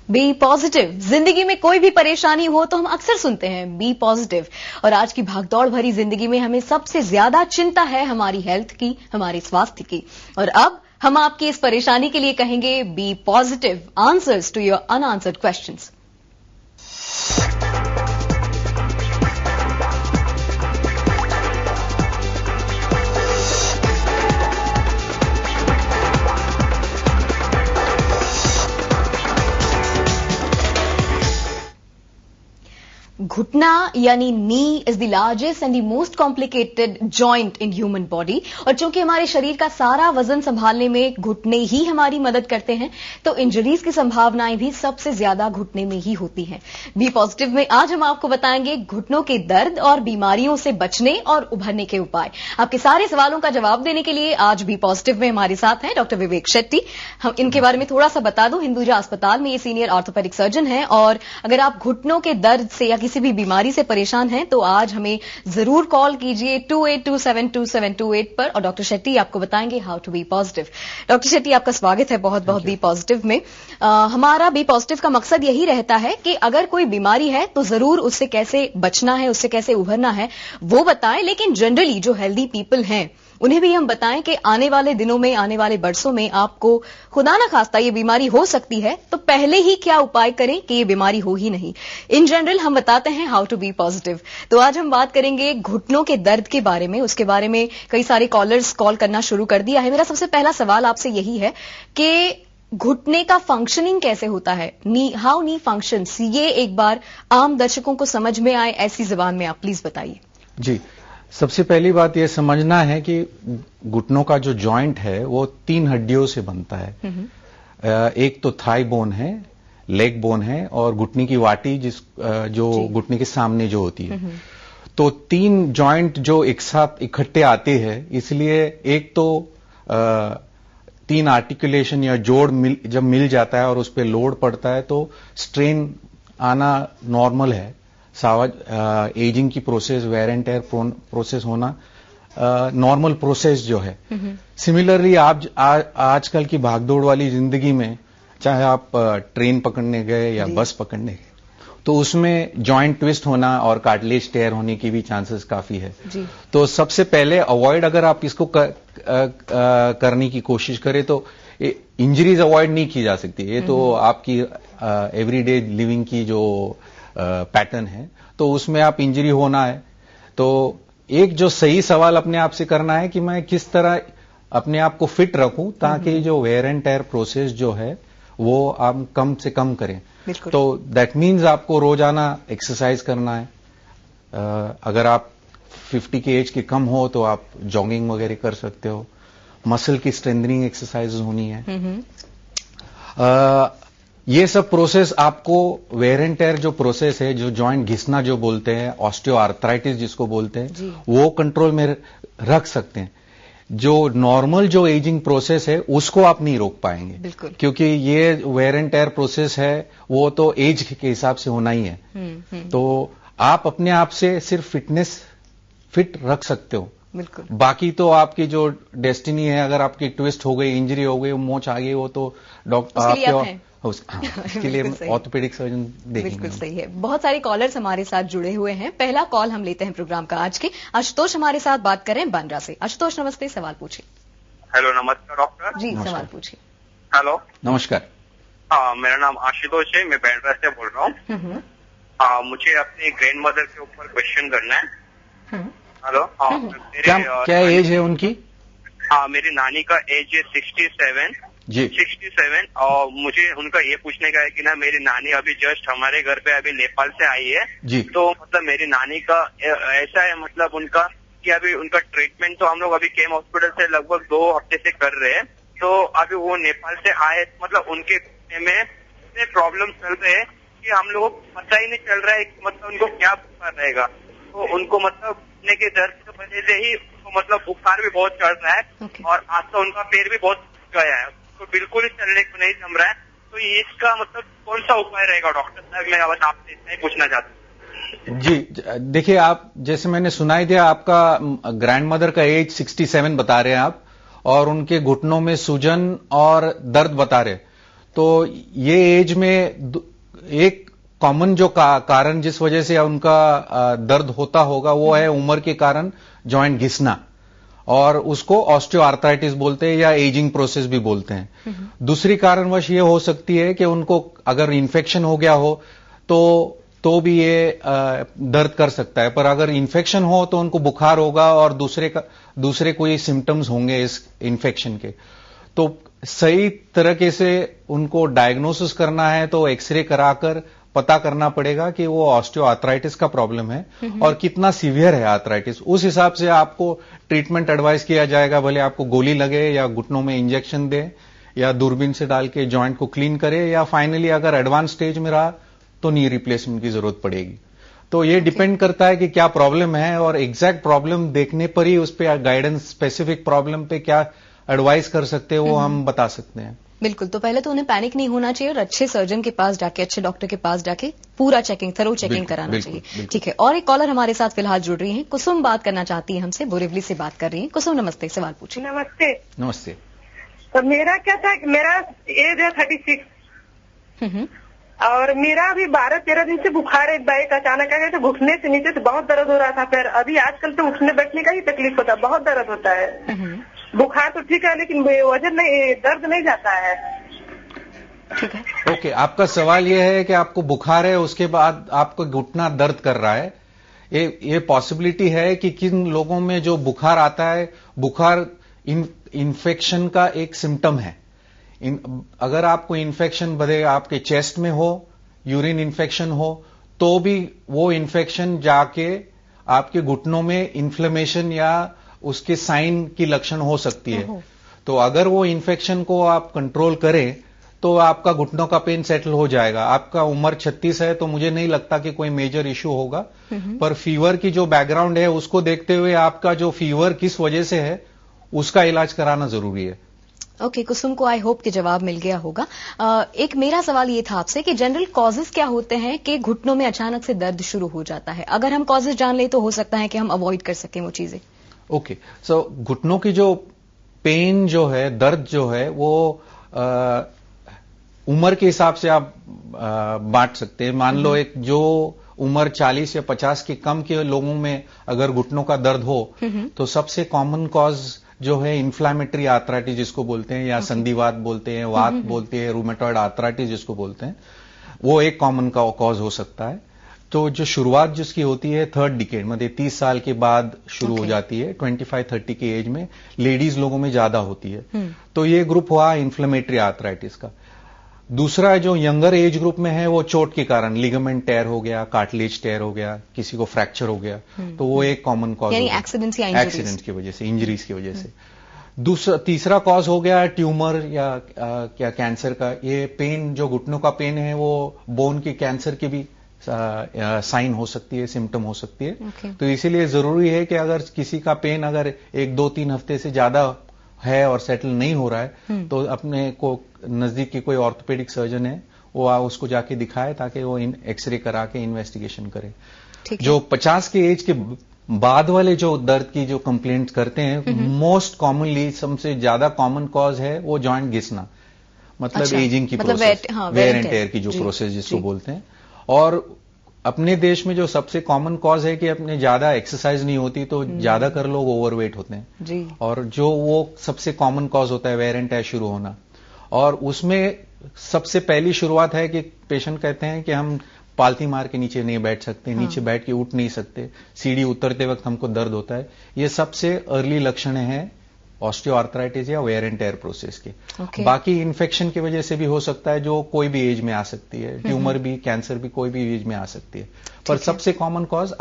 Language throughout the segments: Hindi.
B positive. जिंदगी में कोई भी परेशानी हो तो हम अक्सर सुनते हैं बी पॉजिटिव। और आज की भागदौड़ भरी जिंदगी में हमें सबसे ज्यादा चिंता है हमारी हेल्थ की, हमारे स्वास्थ्य की। और अब हम आपकी इस परेशानी के लिए कहेंगे be positive, answers to your unanswered questions. घुटना यानी knee is the largest and the most complicated joint in human body. और चूंकि हमारे शरीर का सारा वजन संभालने में घुटने ही हमारी मदद करते हैं, तो इंजरीज की संभावनाएं भी सबसे ज्यादा घुटने में ही होती हैं। बी पॉजिटिव में आज हम आपको बताएंगे घुटनों के दर्द और बीमारियों से बचने और उभरने के उपाय। आपके सारे सवालों का जवाब देने के लिए आज बी पॉजिटिव में हमारे साथ हैं डॉक्टर विवेक शेट्टी। हम इनके बारे में थोड़ा सा बता दूं, हिंदुजा अस्पताल में ये सीनियर ऑर्थोपेडिक सर्जन हैं। और अगर आप घुटनों के दर्द से या किसी भी बीमारी से परेशान हैं तो आज हमें जरूर कॉल कीजिए 28272728 पर और डॉक्टर शेट्टी आपको बताएंगे how to be positive. Doctor Shetty, आपका स्वागत है बहुत बहुत बी पॉजिटिव में। हमारा बी पॉजिटिव का मकसद यही रहता है कि अगर कोई बीमारी है तो जरूर उससे कैसे बचना है, उससे कैसे उभरना है वो बताएं। लेकिन जनरली जो हेल्दी पीपल हैं उन्हें भी हम बताएं कि आने वाले दिनों में, आने वाले बरसों में आपको खुदा ना खास्ता ये बीमारी हो सकती है, तो पहले ही क्या उपाय करें कि ये बीमारी हो ही नहीं। इन जनरल हम बताते हैं हाउ टू बी पॉजिटिव। तो आज हम बात करेंगे घुटनों के दर्द के बारे में। उसके बारे में कई सारे कॉलर्स कॉल करना शुरू कर दिया है। मेरा सबसे पहला सवाल आपसे यही है कि घुटने का फंक्शनिंग कैसे होता है, हाउ नी फंक्शंस, ये एक बार आम दर्शकों को समझ में आए ऐसी जुबान में आप प्लीज बताइए। जी, सबसे पहली बात यह समझना है कि घुटनों का जो जॉइंट है वो 3 हड्डियों से बनता है। एक तो थाई बोन है, लेग बोन है और घुटने की वाटी जो घुटने के सामने जो होती है। तो 3 जॉइंट जो एक साथ इकट्ठे आते हैं, इसलिए एक तो 3 आर्टिकुलेशन या जोड़ जब मिल जाता है और उस पर लोड पड़ता है तो स्ट्रेन आना नॉर्मल है। एजिंग की process, wear and tear process होना नॉर्मल प्रोसेस जो है। सिमिलरली आप आजकल की भागदौड़ वाली जिंदगी में, चाहे आप ट्रेन पकड़ने गए या बस पकड़ने गए, तो उसमें जॉइंट ट्विस्ट होना और कार्टिलेज टेयर होने की भी चांसेस काफी है। तो सबसे पहले अवॉइड, अगर आप इसको करने की कोशिश करें तो इंजरीज अवॉइड नहीं की जा सकती। ये तो आपकी एवरीडे लिविंग की जो पैटर्न है, तो उसमें आप इंजरी होना है। तो एक जो सही सवाल अपने आप से करना है कि मैं किस तरह अपने आप को फिट रखूं ताकि जो वेयर एंड टेयर प्रोसेस जो है वो आप कम से कम करें। तो दैट मीन्स आपको रोजाना एक्सरसाइज करना है। अगर आप 50 की एज के कम हो तो आप जॉगिंग वगैरह कर सकते हो। मसल की स्ट्रेंथनिंग एक्सरसाइज होनी है। ये सब प्रोसेस आपको, वेयर एंड टेयर जो प्रोसेस है, जो जॉइंट घिसना जो बोलते हैं, ऑस्टियोआर्थराइटिस जिसको बोलते हैं, वो कंट्रोल में रख सकते हैं। जो नॉर्मल जो एजिंग प्रोसेस है उसको आप नहीं रोक पाएंगे, क्योंकि ये वेयर एंड टेयर प्रोसेस है वो तो एज के हिसाब से होना ही है। तो आप अपने आप से सिर्फ फिट रख सकते हो। बाकी तो आपकी जो डेस्टिनी है, अगर आपकी ट्विस्ट हो गई, इंजरी हो गई, मोच आ गई, वो तो डॉक्टर इसके लिए ऑर्थोपेडिक सर्जन देखेंगे। बिल्कुल सही है। बहुत सारे कॉलर्स हमारे साथ जुड़े हुए हैं। पहला कॉल हम लेते हैं प्रोग्राम का आज के। आशुतोष हमारे साथ बात कर रहे हैं बांद्रा से। आशुतोष नमस्ते, सवाल पूछिए। हेलो, नमस्कार डॉक्टर जी, सवाल पूछिए। हेलो, नमस्कार। मेरा नाम आशुतोष है, मैं बांद्रा से बोल रहा हूँ। मुझे अपनी ग्रैंड मदर के ऊपर क्वेश्चन करना है। हेलो, क्या एज है उनकी? मेरी नानी का एज है 67 जी, 67। और मुझे उनका ये पूछने का है कि ना, मेरी नानी अभी जस्ट हमारे घर पे अभी नेपाल से आई है जी। तो मतलब मेरी नानी का ऐसा है, मतलब उनका कि अभी उनका ट्रीटमेंट तो हम लोग अभी केम हॉस्पिटल से लगभग 2 हफ्ते से कर रहे हैं। तो अभी वो नेपाल से आए, मतलब उनके में इतने प्रॉब्लम चल रहे हैं कि हम लोगों को पता ही नहीं चल रहा है मतलब उनको क्या रहेगा। तो उनको मतलब घुटने के दर्द की वजह से ही मतलब बुखार भी बहुत चढ़ रहा है और आज तो उनका पैर भी बहुत गया है, तो बिल्कुल ही चलने को नहीं जम रहा है। तो इसका मतलब कौन सा उपाय रहेगा डॉक्टर साहब? मैं बस आपसे इतना ही पूछना चाहता हूँ। जी देखिए, आप जैसे मैंने सुनाई दिया, आपका ग्रैंड मदर का एज 67 बता रहे हैं आप, और उनके घुटनों में सूजन और दर्द बता रहे, तो ये एज में एक कॉमन जो कारण जिस वजह से उनका दर्द होता होगा वो है उम्र के कारण जॉइंट घिसना, और उसको ऑस्टियोआर्थराइटिस बोलते हैं या एजिंग प्रोसेस भी बोलते हैं। दूसरी कारणवश ये हो सकती है कि उनको अगर इन्फेक्शन हो गया हो तो भी ये दर्द कर सकता है, पर अगर इन्फेक्शन हो तो उनको बुखार होगा और दूसरे कोई सिम्टम्स होंगे इस इन्फेक्शन के। तो सही तरीके से उनको डायग्नोसिस करना है तो एक्सरे कराकर पता करना पड़ेगा कि वो ऑस्टियोआर्थराइटिस का प्रॉब्लम है और कितना सीवियर है आर्थराइटिस। उस हिसाब से आपको ट्रीटमेंट एडवाइस किया जाएगा, भले आपको गोली लगे या घुटनों में इंजेक्शन दे या दूरबीन से डाल के जॉइंट को क्लीन करे, या फाइनली अगर एडवांस स्टेज में रहा तो नी रिप्लेसमेंट की जरूरत पड़ेगी। तो ये डिपेंड करता है कि क्या प्रॉब्लम है, और एग्जैक्ट प्रॉब्लम देखने पर ही उस पर गाइडेंस, स्पेसिफिक प्रॉब्लम पे क्या एडवाइस कर सकते हैं वो हम बता सकते हैं। बिल्कुल, तो पहले तो उन्हें पैनिक नहीं होना चाहिए और अच्छे सर्जन के पास जाके, अच्छे डॉक्टर के पास जाके पूरा थरो चेकिंग कराना चाहिए। ठीक है, और एक कॉलर हमारे साथ फिलहाल जुड़ रही हैं। कुसुम बात करना चाहती है हमसे, बोरिवली से बात कर रही हैं। कुसुम नमस्ते, सवाल पूछिए। नमस्ते। नमस्ते। तो मेरा क्या था, मेरा एज है 36 और मेरा अभी 12-13 दिन से बुखार एक बाइक अचानक आ गया, तो घुटने से नीचे से बहुत दर्द हो रहा था। फिर अभी आजकल तो उठने बैठने का ही तकलीफ होता है, बहुत दर्द होता है। बुखार तो ठीक है लेकिन वजन नहीं, दर्द नहीं जाता है। ठीक है, ओके, आपका सवाल यह है कि आपको बुखार है, उसके बाद आपको घुटना दर्द कर रहा है। ये पॉसिबिलिटी है कि किन लोगों में जो बुखार आता है, बुखार इन्फेक्शन का एक सिम्टम है। अगर आपको इन्फेक्शन बढ़े, आपके चेस्ट में हो, यूरिन इन्फेक्शन हो, तो भी वो इन्फेक्शन जाके आपके घुटनों में इन्फ्लेमेशन या उसके साइन की लक्षण हो सकती है। तो अगर वो इन्फेक्शन को आप कंट्रोल करें तो आपका घुटनों का पेन सेटल हो जाएगा। आपका उम्र 36 है तो मुझे नहीं लगता कि कोई मेजर इश्यू होगा, पर फीवर की जो बैकग्राउंड है उसको देखते हुए आपका जो फीवर किस वजह से है उसका इलाज कराना जरूरी है। ओके, कुसुम को आई होप कि जवाब मिल गया होगा। एक मेरा सवाल ये था आपसे कि जनरल कॉजेज क्या होते हैं कि घुटनों में अचानक से दर्द शुरू हो जाता है? अगर हम कॉजेज जान ले तो हो सकता है कि हम अवॉइड कर सकें वो चीजें। ओके, सो घुटनों की जो पेन जो है, दर्द जो है, वो उम्र के हिसाब से आप बांट सकते हैं। मान लो एक जो उम्र 40 या 50 के कम के लोगों में अगर घुटनों का दर्द हो तो सबसे कॉमन कॉज जो है इन्फ्लामेटरी आर्थराइटिस जिसको बोलते हैं, या संधिवात बोलते हैं, वात बोलते हैं, रूमेटॉइड आर्थराइटिस जिसको बोलते हैं, वो एक कॉमन का कॉज हो सकता है। तो जो शुरुआत जिसकी होती है 3rd डिकेड, मतलब 30 साल के बाद शुरू हो जाती है, 25-30 की एज में लेडीज लोगों में ज्यादा होती है। तो ये ग्रुप हुआ इन्फ्लेमेटरी आर्थराइटिस का। दूसरा जो यंगर एज ग्रुप में है वो चोट के कारण लिगामेंट टेयर हो गया, कार्टिलेज टेयर हो गया, किसी को फ्रैक्चर हो गया, तो वो एक कॉमन कॉज, एक्सीडेंट की वजह से, इंजरीज की वजह से। तीसरा कॉज हो गया ट्यूमर या क्या कैंसर का। ये पेन जो घुटनों का पेन है वो बोन के कैंसर की भी साइन हो सकती है, सिम्टम हो सकती है। तो इसीलिए जरूरी है कि अगर किसी का पेन अगर 1-2-3 हफ्ते से ज्यादा है और सेटल नहीं हो रहा है तो अपने को नजदीक की कोई ऑर्थोपेडिक सर्जन है वो उसको जाके दिखाए ताकि वो एक्सरे करा के इन्वेस्टिगेशन करे। जो 50 के एज के बाद वाले जो दर्द की जो कंप्लेंट करते हैं, मोस्ट कॉमनली सबसे ज्यादा कॉमन कॉज है वो जॉइंट घिसना, मतलब एजिंग की प्रोसेस, वेयर एंड टेयर की जो प्रोसेस जिसको बोलते हैं। और अपने देश में जो सबसे कॉमन कॉज है कि अपने ज्यादा एक्सरसाइज नहीं होती तो ज्यादातर लोग ओवरवेट होते हैं जी। और जो वो सबसे कॉमन कॉज होता है वेयर एंड टेयर शुरू होना, और उसमें सबसे पहली शुरुआत है कि पेशेंट कहते हैं कि हम पालती मार के नीचे नहीं बैठ सकते, नीचे बैठ के उठ नहीं सकते, सीढ़ी उतरते वक्त हमको दर्द होता है। ये सबसे अर्ली लक्षण है ऑस्टियोआर्थराइटिस या वेयर एंड टेयर प्रोसेस के। बाकी इन्फेक्शन की वजह से भी हो सकता है जो कोई भी एज में आ सकती है, ट्यूमर भी, कैंसर भी कोई भी एज में आ सकती है, पर सबसे कॉमन कॉज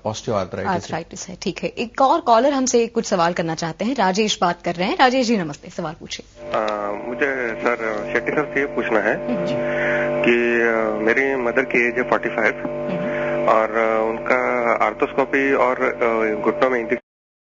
ऑस्टियोआर्थराइटिस है। ठीक है, एक और कॉलर हमसे कुछ सवाल करना चाहते हैं। राजेश बात कर रहे हैं। राजेश जी नमस्ते, सवाल पूछिए। मुझे सर शेट्टी सर से ये पूछना है कि मेरी मदर की एज है 45 और उनका आर्थोस्कोपी और घुटनों में